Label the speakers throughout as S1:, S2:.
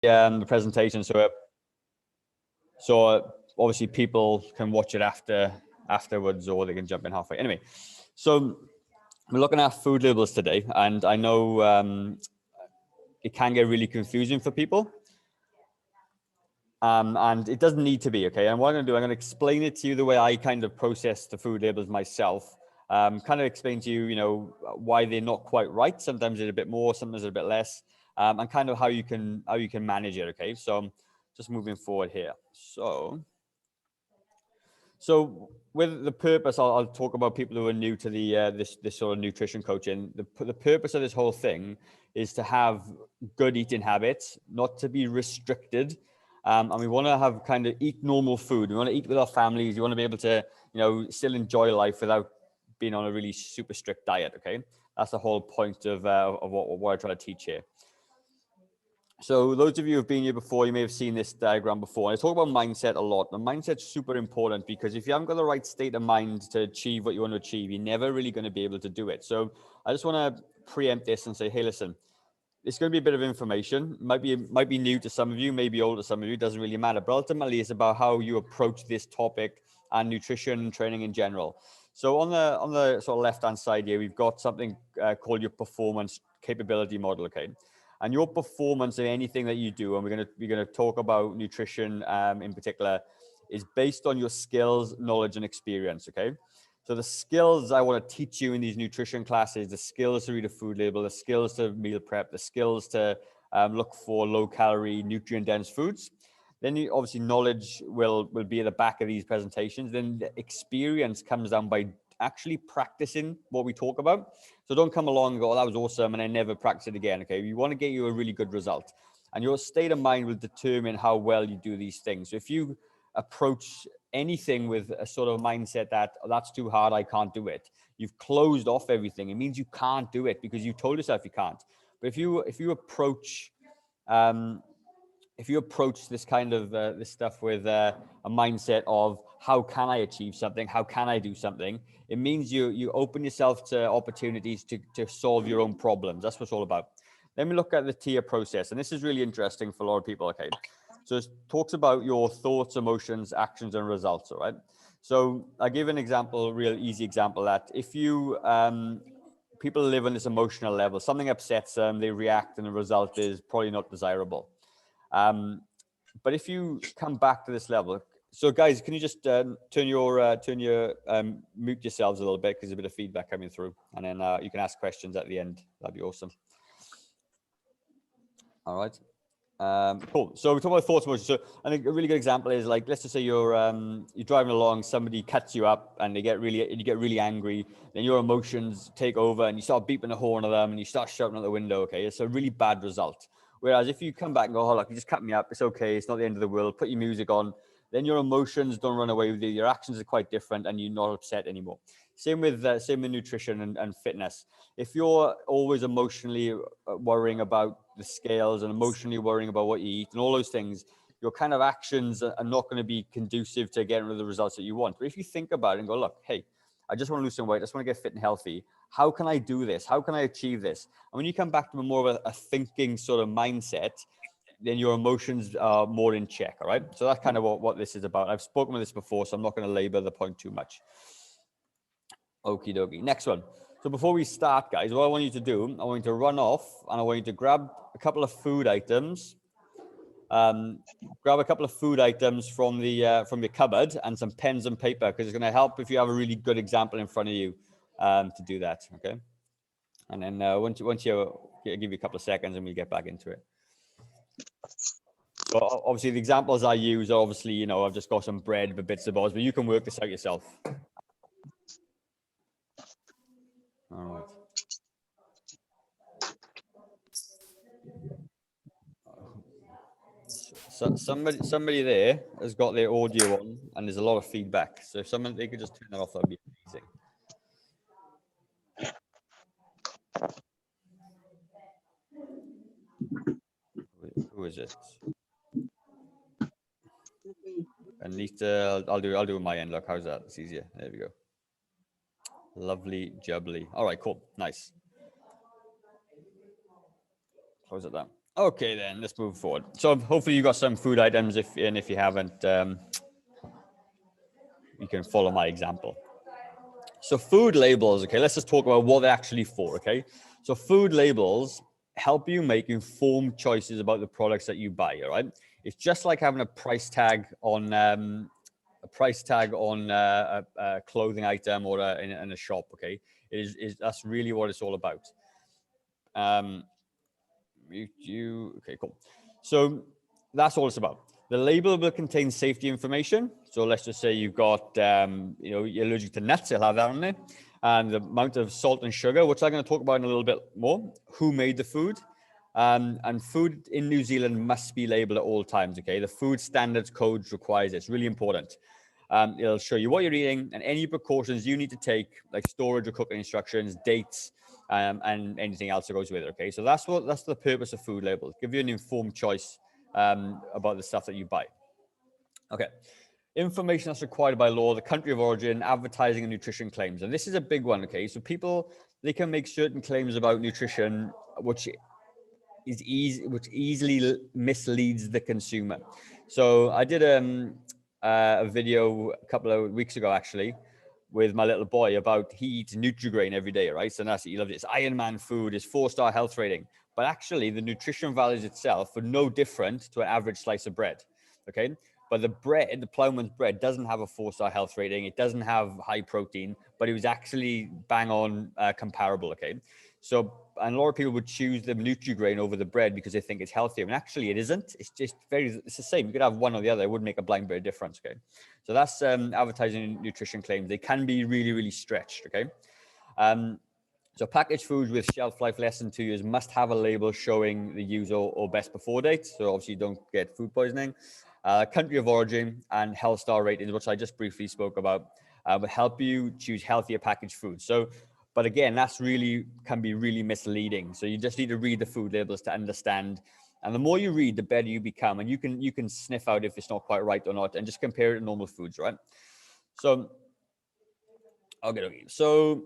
S1: the presentation, so obviously people can watch it afterwards, or they can jump in halfway. Anyway, so we're looking at food labels today, and I know it can get really confusing for people. And it doesn't need to be, okay? And what I'm gonna do, I'm gonna explain it to you the way I kind of process the food labels myself. Kind of explain to you, why they're not quite right. Sometimes it's a bit more, sometimes it's a bit less, and kind of how you can manage it, okay? So just moving forward here. So with the purpose, I'll talk about people who are new to the this sort of nutrition coaching. The purpose of this whole thing is to have good eating habits, not to be restricted. And we want to have kind of eat normal food. We want to eat with our families. We want to be able to, still enjoy life without being on a really super strict diet. Okay, that's the whole point of what I try to teach here. So those of you who've been here before, you may have seen this diagram before. I talk about mindset a lot. The mindset's super important, because if you haven't got the right state of mind to achieve what you want to achieve, you're never really going to be able to do it. So I just want to preempt this and say, hey, listen, it's going to be a bit of information. Might be new to some of you, maybe old to some of you. It doesn't really matter. But ultimately, it's about how you approach this topic and nutrition and training in general. So on the sort of left-hand side here, we've got something called your performance capability model. Okay. And your performance in anything that you do, and we're gonna talk about nutrition in particular, is based on your skills, knowledge, and experience. Okay, so the skills I want to teach you in these nutrition classes, the skills to read a food label, the skills to meal prep, the skills to look for low-calorie, nutrient-dense foods. Then obviously knowledge will be at the back of these presentations. Then the experience comes down by actually practicing what we talk about. So don't come along and go, oh, that was awesome, and I never practice it again. Okay, we want to get you a really good result, and your state of mind will determine how well you do these things. So if you approach anything with a sort of mindset that, oh, that's too hard, I can't do it, you've closed off everything. It means you can't do it because you told yourself you can't. But if you approach this kind of this stuff with a mindset of how can I achieve something, how can I do something, it means you open yourself to opportunities to solve your own problems. That's what it's all about. Then we look at the tier process, and this is really interesting for a lot of people. Okay, so it talks about your thoughts, emotions, actions, and results. All right. So I give an example, a real easy example, that if you people live on this emotional level, something upsets them, they react, and the result is probably not desirable. But if you come back to this level, so guys, can you just mute yourselves a little bit, because there's a bit of feedback coming through, and then you can ask questions at the end. That'd be awesome. All right. Cool. So we talk about thoughts, emotions. So I think a really good example is, like, let's just say you're driving along, somebody cuts you up, and you get really angry. Then your emotions take over, and you start beeping the horn at them, and you start shouting out the window. Okay, it's a really bad result. Whereas if you come back and go, oh, look, you just cut me up, it's okay, it's not the end of the world, put your music on, then your emotions don't run away with you. Your actions are quite different, and you're not upset anymore. Same with nutrition and fitness. If you're always emotionally worrying about the scales and emotionally worrying about what you eat and all those things, your kind of actions are not going to be conducive to getting the results that you want. But if you think about it and go, look, hey, I just want to lose some weight, I just want to get fit and healthy. How can I do this? How can I achieve this? And when you come back to more of a thinking sort of mindset, then your emotions are more in check. All right. So that's kind of what this is about. I've spoken with this before, so I'm not going to labor the point too much. Okie dokie. Next one. So before we start, guys, what I want you to do, I want you to run off, and I want you to grab a couple of food items. Grab a couple of food items from your cupboard and some pens and paper, because it's going to help if you have a really good example in front of you to do that. Okay. And then once you I'll give you a couple of seconds, and we'll get back into it. So obviously the examples I use, obviously, I've just got some bread with bits of bobs, but you can work this out yourself. All right. So somebody there has got their audio on, and there's a lot of feedback. So if they could just turn that off, that'd be amazing. Who is it? At least I'll do it on my end. Look, how's that? It's easier. There we go. Lovely jubbly. All right, cool, nice. Close it down. Okay, then let's move forward. So hopefully you got some food items. If you haven't, you can follow my example. So food labels, okay, let's just talk about what they're actually for, okay? So food labels help you make informed choices about the products that you buy, all right? It's just like having a price tag on a clothing item or in a shop, okay? That's really what it's all about. Okay, cool. So that's all it's about. The label will contain safety information. So let's just say you've got, you're allergic to nuts, you'll have that on there. And the amount of salt and sugar, which I'm going to talk about in a little bit more. Who made the food? And food in New Zealand must be labeled at all times, okay? The food standards codes requires it. It's really important. It'll show you what you're eating and any precautions you need to take, like storage or cooking instructions, dates, and anything else that goes with it. Okay, so that's the purpose of food labels. Give you an informed choice about the stuff that you buy. Okay, information that's required by law, the country of origin, advertising, and nutrition claims, and this is a big one. Okay, so people, they can make certain claims about nutrition, which easily misleads the consumer. So I did a video a couple of weeks ago, actually, with my little boy about he eats Nutri-Grain every day, right? So that's, he loves it. It's Iron Man food, it's 4-star health rating. But actually, the nutrition values itself are no different to an average slice of bread, okay? But the bread, the Plowman's bread, doesn't have a 4-star health rating. It doesn't have high protein, but it was actually bang on comparable, okay? So, and a lot of people would choose the Nutri-Grain over the bread because they think it's healthier. And actually it isn't. It's just it's the same. You could have one or the other. It wouldn't make a blind bit of difference, okay? So that's advertising and nutrition claims. They can be really, really stretched, okay? So packaged foods with shelf life less than 2 years must have a label showing the use or best before date. So obviously you don't get food poisoning. Country of origin and health star ratings, which I just briefly spoke about, will help you choose healthier packaged foods. So, but again, that's really can be really misleading. So you just need to read the food labels to understand. And the more you read, the better you become. And you can sniff out if it's not quite right or not, and just compare it to normal foods, right? So, okay. So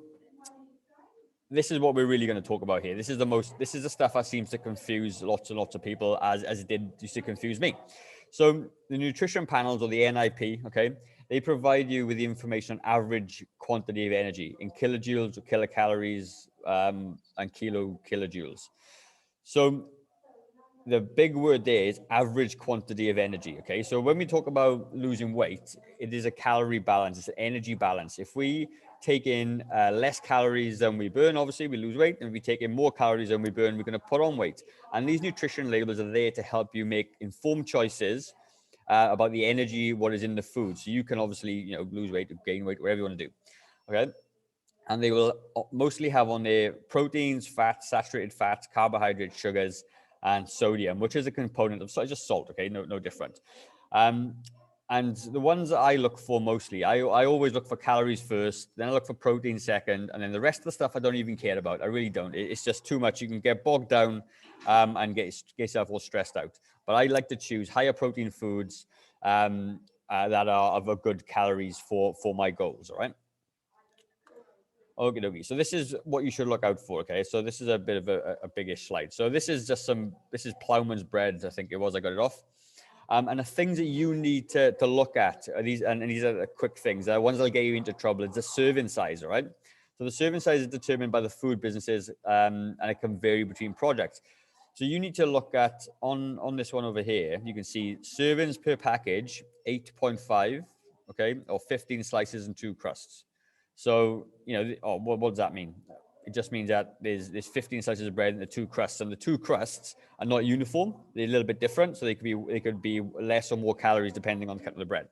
S1: this is what we're really going to talk about here. This is the stuff that seems to confuse lots and lots of people as it used to confuse me. So the nutrition panels, or the NIP, okay, they provide you with the information on average quantity of energy in kilojoules or kilocalories and kilojoules. So the big word there is average quantity of energy. Okay, so when we talk about losing weight, it is a calorie balance, it's an energy balance. If we take in less calories than we burn, obviously we lose weight, and if we take in more calories than we burn, we're going to put on weight. And these nutrition labels are there to help you make informed choices about the energy, what is in the food, so you can obviously lose weight or gain weight, whatever you want to do. Okay, and they will mostly have on there proteins, fats, saturated fats, carbohydrates, sugars, and sodium, which is a component of just salt. Okay, no different. And the ones that I look for mostly, I always look for calories first, then I look for protein second, and then the rest of the stuff I don't even care about. I really don't. It's just too much. You can get bogged down and get yourself all stressed out. But I like to choose higher protein foods that are of a good calories for my goals. All right. Okay. So this is what you should look out for. Okay. So this is a bit of a biggish slide. So this is this is Plowman's bread. I think it was, I got it off. And the things that you need to look at are these, and these are the quick things. Ones that'll get you into trouble. It's the serving size, all right? So the serving size is determined by the food businesses, and it can vary between projects. So you need to look at, on this one over here, you can see servings per package, 8.5, okay, or 15 slices and 2 crusts. So, what does that mean? It just means that there's 15 slices of bread and the 2 crusts, and the 2 crusts are not uniform. They're a little bit different, so they could be less or more calories depending on the cut of the bread.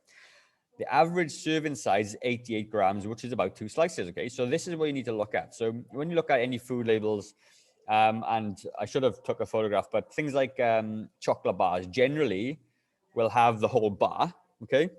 S1: The average serving size is 88 grams, which is about 2 slices. Okay, so this is what you need to look at. So when you look at any food labels, and I should have took a photograph, but things like chocolate bars generally will have the whole bar. Okay,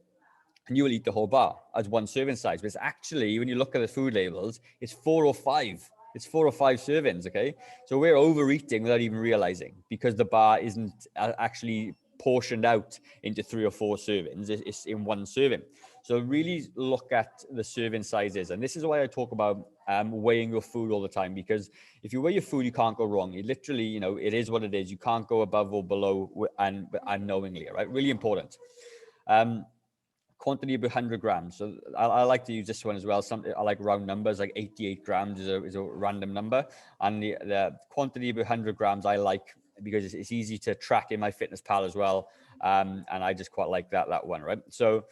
S1: and you will eat the whole bar as one serving size. But it's actually, when you look at the food labels, it's 4 or 5. It's 4 or 5 servings, okay? So we're overeating without even realizing, because the bar isn't actually portioned out into 3 or 4 servings. It's in one serving. So really look at the serving sizes. And this is why I talk about weighing your food all the time, because if you weigh your food, you can't go wrong. It literally, you know, it is what it is. You can't go above or below unknowingly, right? Really important. Quantity of 100 grams. So I like to use this one as well. I like round numbers, like 88 grams is a random number. And the quantity of 100 grams I like because it's easy to track in my fitness pal as well. And I just quite like that one, right? So,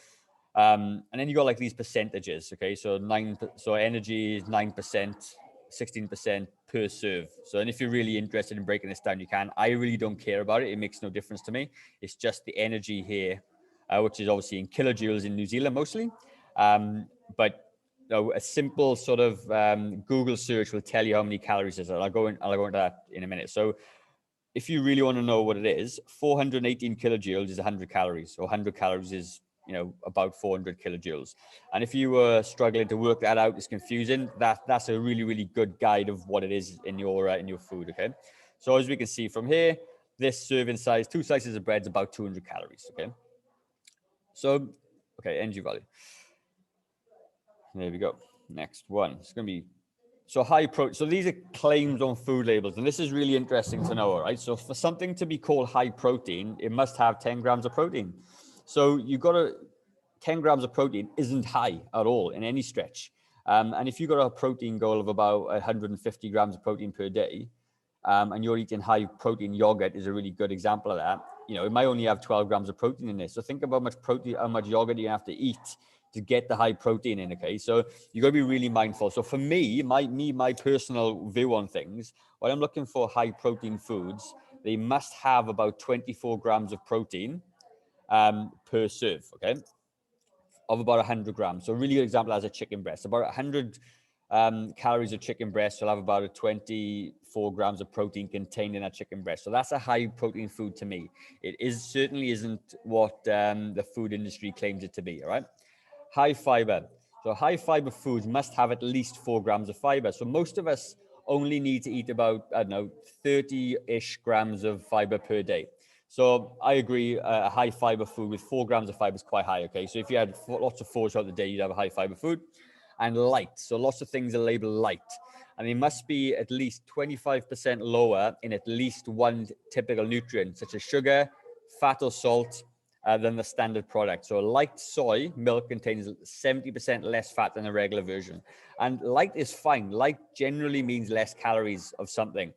S1: and then you got like these percentages, okay? So energy is 9%, 16% per serve. So, and if you're really interested in breaking this down, you can. I really don't care about it. It makes no difference to me. It's just the energy here, which is obviously in kilojoules in New Zealand mostly. But you know, a simple sort of Google search will tell you how many calories it is. I'll go into that in a minute. So if you really want to know what it is, 418 kilojoules is 100 calories, or 100 calories is, you know, about 400 kilojoules. And if you were struggling to work that out, it's confusing. That's a really, really good guide of what it is in your food. Okay. So as we can see from here, this serving size, 2 slices of bread is about 200 calories. Okay. So, okay, energy value. There we go. Next one. It's going to be, so high protein. So these are claims on food labels, and this is really interesting to know, all right? So for something to be called high protein, it must have 10 grams of protein. So you got to, 10 grams of protein isn't high at all in any stretch. And if you got a protein goal of about 150 grams of protein per day, and you're eating high protein yogurt is a really good example of that. You know, it might only have 12 grams of protein in this. So think about how much yogurt you have to eat to get the high protein in. Okay. So you got to be really mindful. So for me, my personal view on things, when I'm looking for high protein foods, they must have about 24 grams of protein per serve. Okay. Of about 100 grams. So a really good example as a chicken breast, about 100 calories of chicken breast will have about a 24 grams of protein contained in that chicken breast. So that's a high protein food to me. It certainly isn't what the food industry claims it to be. All right. High fiber. So high fiber foods must have at least 4 grams of fiber. So most of us only need to eat about, I don't know, 30-ish grams of fiber per day. So I agree, a high fiber food with 4 grams of fiber is quite high, okay? So if you had lots of fours throughout the day, you'd have a high fiber food. And light, so lots of things are labeled light. And they must be at least 25% lower in at least one typical nutrient, such as sugar, fat or salt, than the standard product. So light soy milk contains 70% less fat than a regular version. And light is fine. Light generally means less calories of something.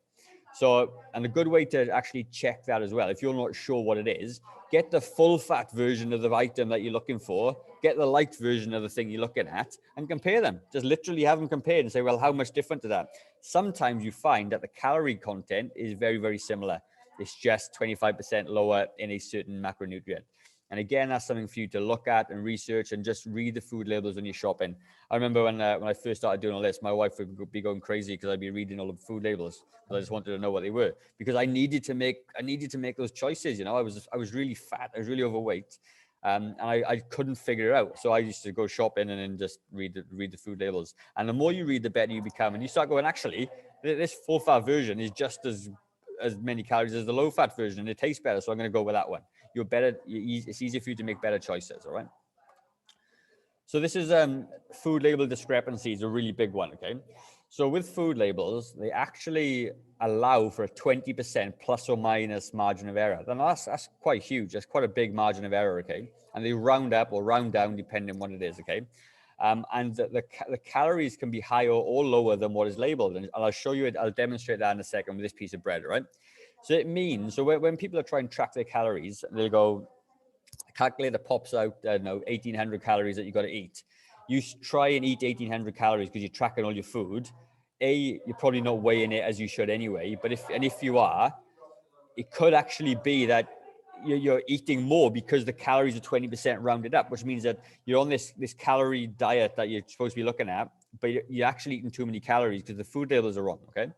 S1: So, and a good way to actually check that as well, if you're not sure what it is, get the full fat version of the item that you're looking for, get the light version of the thing you're looking at, and compare them. Just literally have them compared and say, well, how much different is that? Sometimes you find that the calorie content is very, very similar. It's just 25% lower in a certain macronutrient. And again, that's something for you to look at and research and just read the food labels when you're shopping. I remember when I first started doing all this, my wife would be going crazy because I'd be reading all the food labels. I just wanted to know what they were because I needed to make those choices. You know, I was really fat, I was really overweight, and I couldn't figure it out. So I used to go shopping and then just read the food labels. And the more you read, the better you become. And you start going, actually, this full fat version is just as many calories as the low fat version, and it tastes better. So I'm going to go with that one. It's easier for you to make better choices. All right. So this is food label discrepancies, a really big one. Okay. So with food labels, they actually allow for a 20% plus or minus margin of error. Then that's quite huge. That's quite a big margin of error. Okay. And they round up or round down depending on what it is. Okay. And the calories can be higher or lower than what is labeled. And I'll show you it. I'll demonstrate that in a second with this piece of bread, right? So it means, so when people are trying to track their calories, they'll go, a calculator pops out, 1,800 calories that you got to eat. You try and eat 1,800 calories because you're tracking all your food. You're probably not weighing it as you should anyway. But if you are, it could actually be that you're eating more because the calories are 20% rounded up, which means that you're on this calorie diet that you're supposed to be looking at, but you're actually eating too many calories because the food labels are wrong. Okay.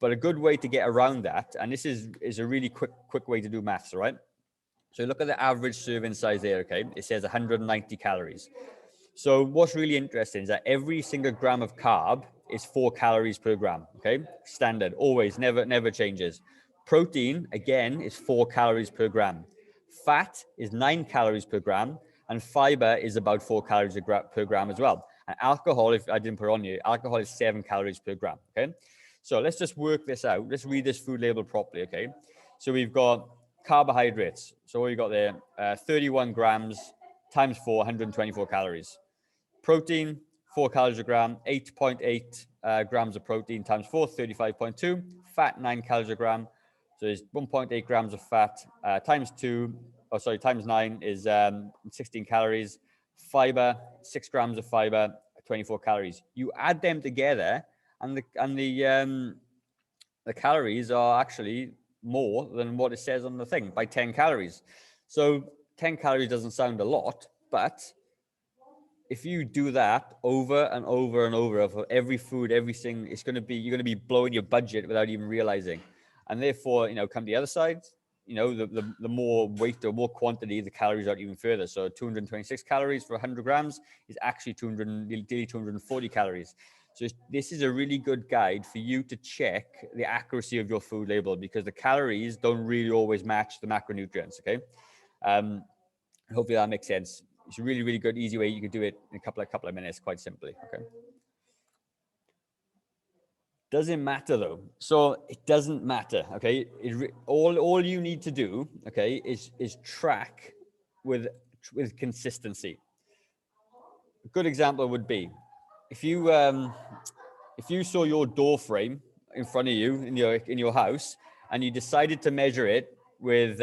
S1: But a good way to get around that, and this is a really quick way to do maths, right? So look at the average serving size there, okay? It says 190 calories. So what's really interesting is that every single gram of carb is 4 calories per gram, okay? Standard, always, never changes. Protein, again, is 4 calories per gram. Fat is 9 calories per gram, and fiber is about 4 calories per gram as well. And alcohol, if I didn't put on you, alcohol is 7 calories per gram. Okay, so let's just work this out. Let's read this food label properly. Okay, so we've got carbohydrates. So what we got there, 31 grams times 4, 124 calories. Protein, 4 calories a gram, 8.8 grams of protein times 4, 35.2. Fat, 9 calories a gram. So it's 1.8 grams of fat times 9 is 16 calories. Fiber, 6 grams of fiber, 24 calories. You add them together, and the calories are actually more than what it says on the thing by 10 calories. So 10 calories doesn't sound a lot, but if you do that over and over and over for every food, everything, you're going to be blowing your budget without even realizing. And therefore, come to the other side, the more weight or more quantity, the calories out even further. So 226 calories for 100 grams is actually 240 calories. So this is a really good guide for you to check the accuracy of your food label, because the calories don't really always match the macronutrients. Okay. Hopefully that makes sense. It's a really, really good, easy way. You can do it in a couple of minutes, quite simply. Okay. Doesn't matter though. So it doesn't matter. Okay. All you need to do, okay, is track with consistency. A good example would be if you saw your door frame in front of you in your house, and you decided to measure it with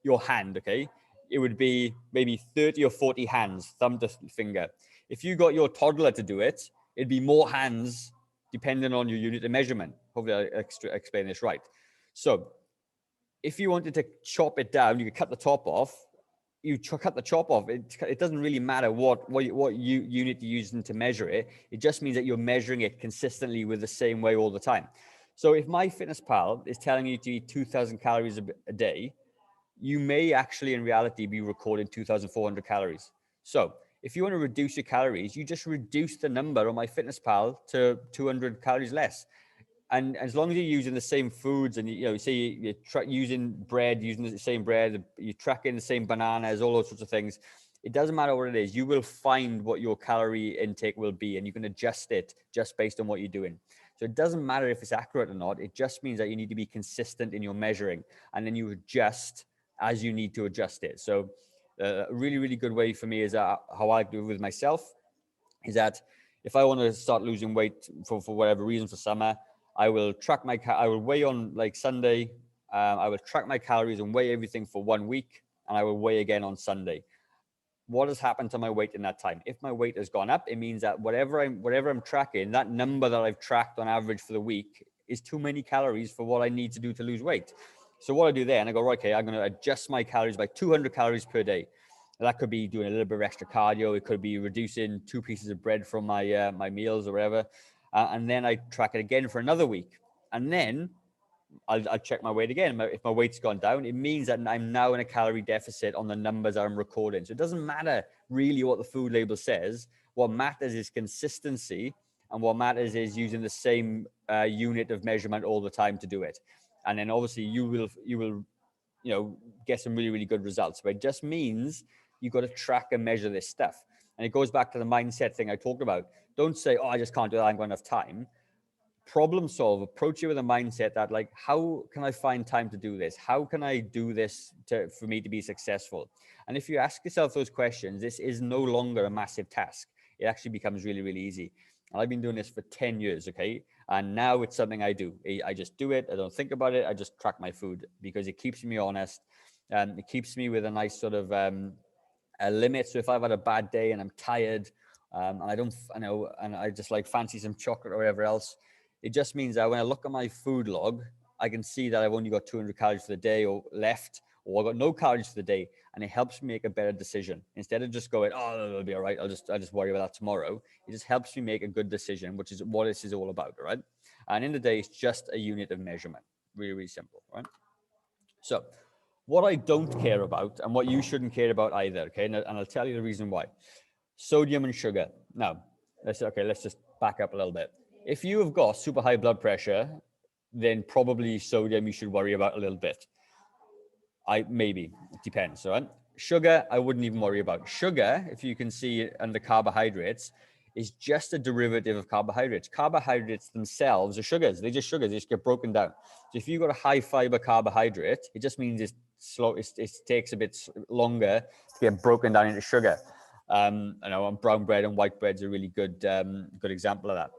S1: your hand, okay, it would be maybe 30 or 40 hands, thumb to finger. If you got your toddler to do it, it'd be more hands depending on your unit of measurement. Hopefully I explain this right. So if you wanted to chop it down, you could cut the top off. You cut the chop off. It doesn't really matter what unit you're using to measure it. It just means that you're measuring it consistently with the same way all the time. So if MyFitnessPal is telling you to eat 2,000 calories a day, you may actually in reality be recording 2,400 calories. So if you want to reduce your calories, you just reduce the number on MyFitnessPal to 200 calories less. And as long as you're using the same foods, and say you're using bread, using the same bread, you're tracking the same bananas, all those sorts of things, it doesn't matter what it is. You will find what your calorie intake will be, and you can adjust it just based on what you're doing. So it doesn't matter if it's accurate or not. It just means that you need to be consistent in your measuring, and then you adjust as you need to adjust it. So a really, really good way for me is how I do it with myself is that if I want to start losing weight for whatever reason for summer, I will I will weigh on like Sunday. I will track my calories and weigh everything for 1 week, and I will weigh again on Sunday. What has happened to my weight in that time? If my weight has gone up, it means that whatever I'm tracking, that number that I've tracked on average for the week is too many calories for what I need to do to lose weight. So what I do then, I go, right, okay, I'm going to adjust my calories by 200 calories per day. That could be doing a little bit of extra cardio. It could be reducing 2 pieces of bread from my my meals or whatever. And then I track it again for another week. And then I'll check my weight again. If my weight's gone down, it means that I'm now in a calorie deficit on the numbers I'm recording. So it doesn't matter really what the food label says. What matters is consistency, and what matters is using the same unit of measurement all the time to do it. And then obviously you will get some really, really good results. But it just means you've got to track and measure this stuff. And it goes back to the mindset thing I talked about. Don't say, oh, I just can't do that, I haven't got enough time. Problem solve, approach it with a mindset that, like, how can I find time to do this? How can I do this for me to be successful? And if you ask yourself those questions, this is no longer a massive task. It actually becomes really, really easy. And I've been doing this for 10 years, okay? And now it's something I do. I just do it. I don't think about it. I just track my food because it keeps me honest. It keeps me with a nice sort of a limit. So if I've had a bad day and I'm tired and I just like fancy some chocolate or whatever else, it just means that when I look at my food log, I can see that I've only got 200 calories for the day or left, or I've got no calories for the day. And it helps me make a better decision. Instead of just going, oh, it'll be all right, I'll just worry about that tomorrow. It just helps me make a good decision, which is what this is all about, right? And in the day, it's just a unit of measurement. Really, really simple, right? So what I don't care about, and what you shouldn't care about either, okay? And I'll tell you the reason why. Sodium and sugar. Now, let's just back up a little bit. If you have got super high blood pressure, then probably sodium you should worry about a little bit. Maybe. depends, right? Sugar, I wouldn't even worry about. Sugar, if you can see under carbohydrates, is just a derivative of carbohydrates. Carbohydrates themselves are sugars. They're just sugars. They just get broken down. So if you've got a high fiber carbohydrate, it just means it's slow. It takes a bit longer to get broken down into sugar. I know brown bread and white bread's a really good example of that.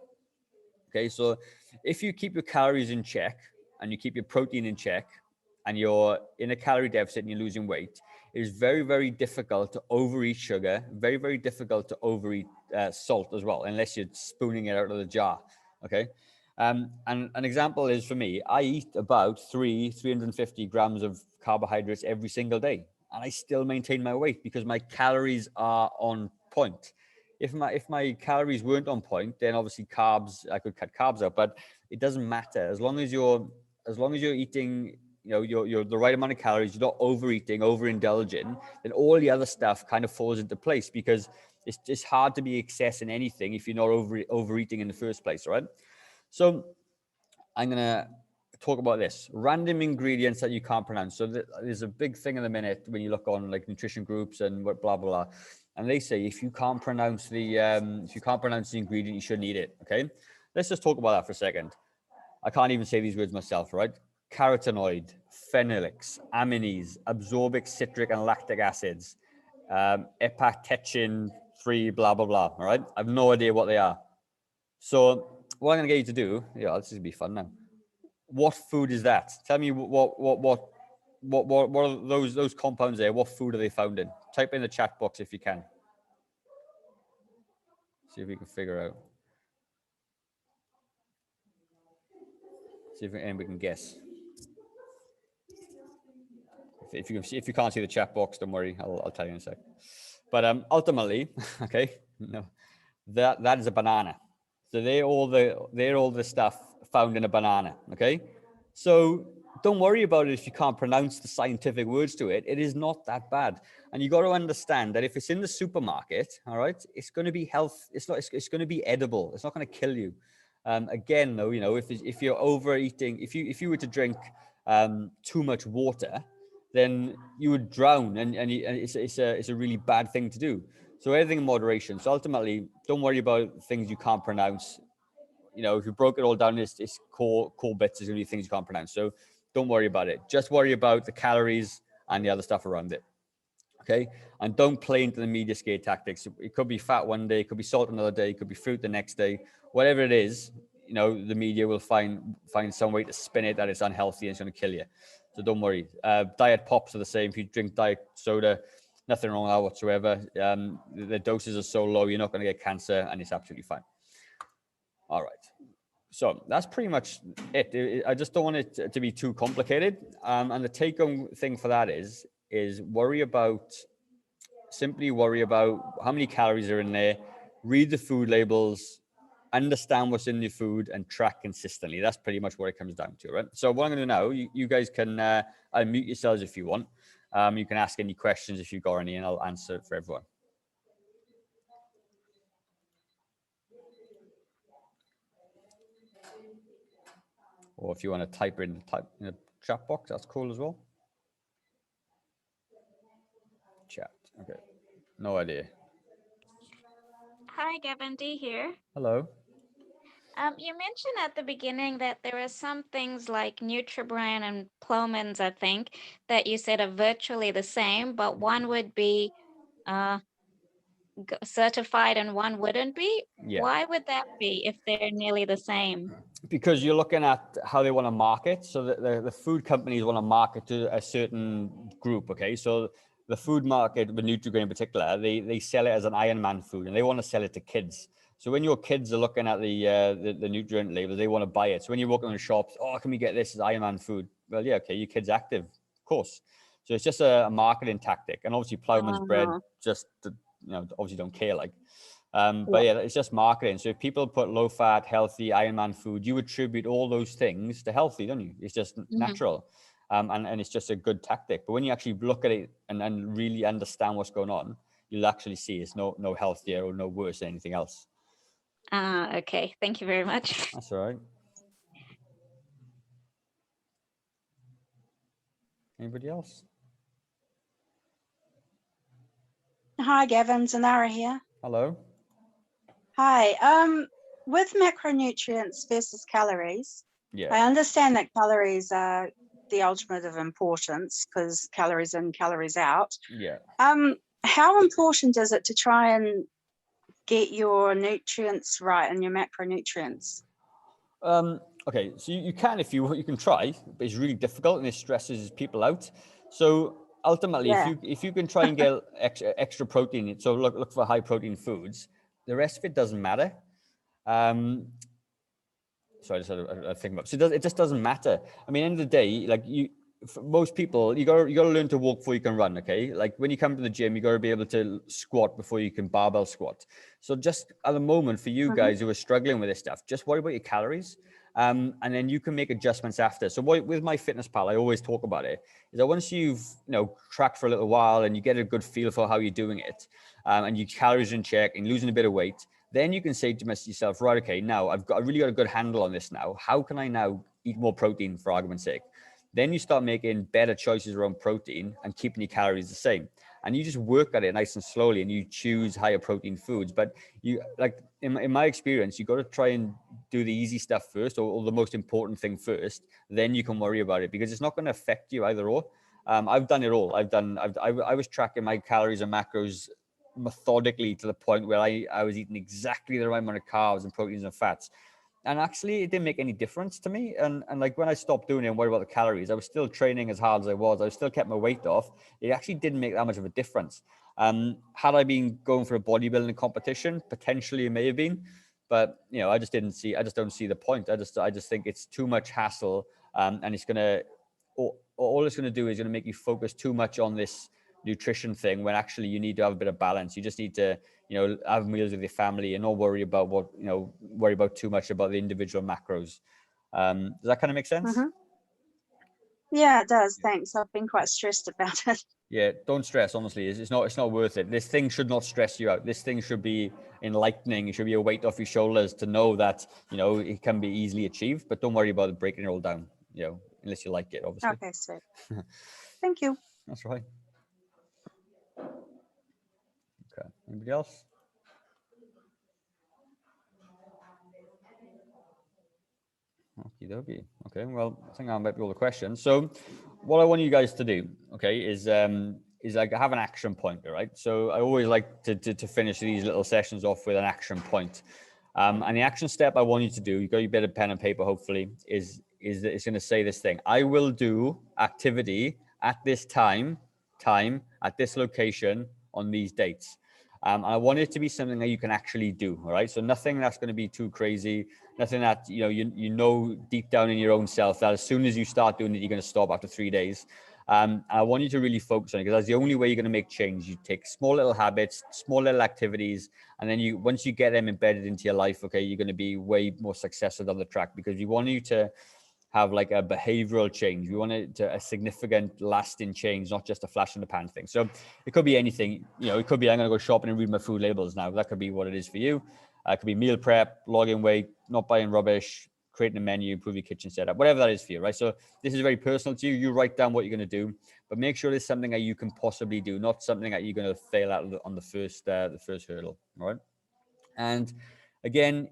S1: Okay, so if you keep your calories in check and you keep your protein in check and you're in a calorie deficit and you're losing weight, it is very, very difficult to overeat sugar, very, very difficult to overeat salt as well, unless you're spooning it out of the jar. Okay. And an example is for me, I eat about 350 grams of carbohydrates every single day, and I still maintain my weight because my calories are on point. If my calories weren't on point, then obviously carbs, I could cut carbs out, but it doesn't matter as long as you're eating, you're the right amount of calories, you're not overeating, overindulging, then all the other stuff kind of falls into place, because it's just hard to be accessing anything if you're not overeating in the first place, right? So I'm gonna talk about this random ingredients that you can't pronounce. So there's a big thing in the minute when you look on like nutrition groups and what blah blah blah, and they say if you can't pronounce the ingredient, you shouldn't eat it. Okay, let's just talk about that for a second. I can't even say these words myself, right? Carotenoid, phenolics, amines, absorbic citric and lactic acids, epactetin free, blah blah blah. All right, I have no idea what they are. So what I'm gonna get you to do, this is gonna be fun now. What food is that? Tell me what are those compounds there? What food are they found in? Type in the chat box if you can. See if we can figure out. See if anybody can guess. If you can't see the chat box, don't worry. I'll tell you in a sec. But ultimately, okay, no, that is a banana. So they're all the stuff found in a banana. Okay, so don't worry about it if you can't pronounce the scientific words to it. It is not that bad, and you got to understand that if it's in the supermarket, all right, it's going to be It's going to be edible. It's not going to kill you. Again, though, if you're overeating, if you were to drink too much water, then you would drown, and it's a really bad thing to do. So everything in moderation. So ultimately, don't worry about things you can't pronounce. If you broke it all down, it's core bits is going to be things you can't pronounce. So don't worry about it. Just worry about the calories and the other stuff around it. Okay, and don't play into the media scare tactics. It could be fat one day, it could be salt another day, it could be fruit the next day. Whatever it is, the media will find some way to spin it that it's unhealthy and it's going to kill you. So don't worry. Diet pops are the same. If you drink diet soda, nothing wrong with that whatsoever. The doses are so low, you're not going to get cancer, and it's absolutely fine. All right. So that's pretty much it. I just don't want it to be too complicated. And the take-home thing for that is simply worry about how many calories are in there, read the food labels, understand what's in your food, and track consistently. That's pretty much what it comes down to, right? So what I'm going to do now, you guys can unmute yourselves if you want. You can ask any questions if you've got any, and I'll answer it for everyone. Or if you want to type in the chat box, that's cool as well. Chat. Okay. No idea.
S2: Hi, Gavin D here.
S1: Hello.
S2: You mentioned at the beginning that there are some things like Nutribran and Plomins, I think, that you said are virtually the same, but one would be uh, certified and one wouldn't be.
S1: Yeah.
S2: Why would that be if they're nearly the same?
S1: Because you're looking at how they want to market. So the food companies want to market to a certain group. Okay, so the food market, with Nutrigrain in particular, they sell it as an Iron Man food, and they want to sell it to kids. So when your kids are looking at the nutrient labels, they want to buy it. So when you walk in the shops, can we get this as Iron Man food? Well, yeah, okay, your kid's active, of course. So it's just a marketing tactic, and obviously Plowman's bread just obviously don't care like. But yeah, it's just marketing. So if people put low fat, healthy, Ironman food, you attribute all those things to healthy, don't you? It's just natural. And it's just a good tactic. But when you actually look at it and really understand what's going on, you'll actually see it's no healthier or no worse than anything else.
S2: Okay. Thank you very much.
S1: That's all right. Anybody else?
S3: Hi, Gavin. Zanara here.
S1: Hello.
S3: Hi. With macronutrients versus calories,
S1: Yeah.
S3: I understand that calories are the ultimate of importance because calories in, calories out.
S1: Yeah.
S3: How important is it to try and get your nutrients right and your macronutrients?
S1: Okay, so you can if you can try, but it's really difficult and it stresses people out. So ultimately,
S3: Yeah.
S1: if you can try and get extra protein, so look for high protein foods, the rest of it doesn't matter. So I just had a think about. So it just doesn't matter. I mean, end of the day, like for most people, you gotta learn to walk before you can run. Okay, like when you come to the gym, you gotta be able to squat before you can barbell squat. So just at the moment, for you guys who are struggling with this stuff, just worry about your calories, and then you can make adjustments after. So with my fitness pal, I always talk about it. Is that once you've tracked for a little while and you get a good feel for how you're doing it, and your calories in check and losing a bit of weight, then you can say to yourself, right, okay, now I really got a good handle on this now. How can I now eat more protein, for argument's sake? Then you start making better choices around protein and keeping your calories the same. And you just work at it nice and slowly and you choose higher protein foods. But you, like in my experience, you got to try and do the easy stuff first, or the most important thing first. Then you can worry about it because it's not going to affect you either or. I've done it all. I was tracking my calories and macros methodically to the point where I was eating exactly the right amount of carbs and proteins and fats. And actually it didn't make any difference to me. And like when I stopped doing it and worried about the calories, I was still training as hard as I was. I still kept my weight off. It actually didn't make that much of a difference. Had I been going for a bodybuilding competition, potentially it may have been, but I just don't see the point. I just think it's too much hassle. And it's all it's gonna do is gonna make you focus too much on this nutrition thing when actually you need to have a bit of balance. You just need to have meals with your family and not worry about worry about too much about the individual macros. Does that kind of make sense?
S3: Yeah, it does. Thanks. I've been quite stressed about it.
S1: Yeah, don't stress. Honestly, it's not worth it. This thing should not stress you out. This thing should be enlightening. It should be a weight off your shoulders to know that it can be easily achieved. But don't worry about it breaking it all down. Unless you like it, obviously.
S3: Okay, sweet. Thank you.
S1: That's right. Okay. Anybody else? Okie dokie. Okay. Well, I think I might be all the questions. So, what I want you guys to do, okay, is like have an action point, right? So I always like to finish these little sessions off with an action point. And the action step I want you to do, you got your bit of pen and paper, hopefully, is that it's going to say this thing: I will do activity at this time at this location on these dates. I want it to be something that you can actually do. All right. So nothing that's going to be too crazy. Nothing that you know deep down in your own self that as soon as you start doing it, you're going to stop after 3 days. I want you to really focus on it because that's the only way you're going to make change. You take small little habits, small little activities, and then once you get them embedded into your life, okay, you're going to be way more successful down the track because we want you to have like a behavioral change. We want it to a significant lasting change, not just a flash in the pan thing. So it could be anything, it could be, I'm going to go shopping and read my food labels now. That could be what it is for you. It could be meal prep, logging weight, not buying rubbish, creating a menu, improve your kitchen setup, whatever that is for you, right? So this is very personal to you. You write down what you're going to do, but make sure it's something that you can possibly do, not something that you're going to fail at on the first hurdle, all right? And again,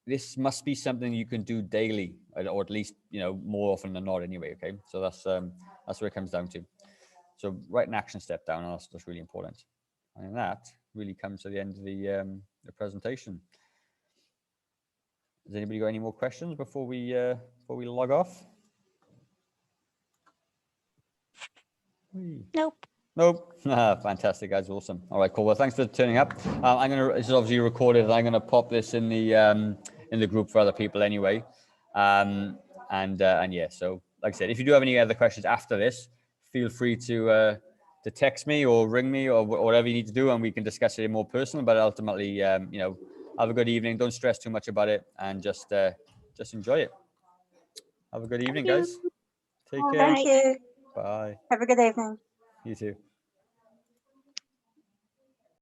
S1: this must be something you can do daily, or at least more often than not. Anyway, okay. So that's what it comes down to. So write an action step down, and that's really important. And that really comes to the end of the presentation. Has anybody got any more questions before we log off? Nope. Fantastic, guys. Awesome. All right, cool. Well, thanks for turning up. This is obviously recorded. I'm gonna pop this in the group for other people anyway. And yeah. So, like I said, if you do have any other questions after this, feel free to text me or ring me or whatever you need to do, and we can discuss it more personal. But ultimately, have a good evening. Don't stress too much about it, and just enjoy it. Have a good evening, guys. Take care.
S3: Thank you.
S1: Bye.
S3: Have a good evening.
S1: You too.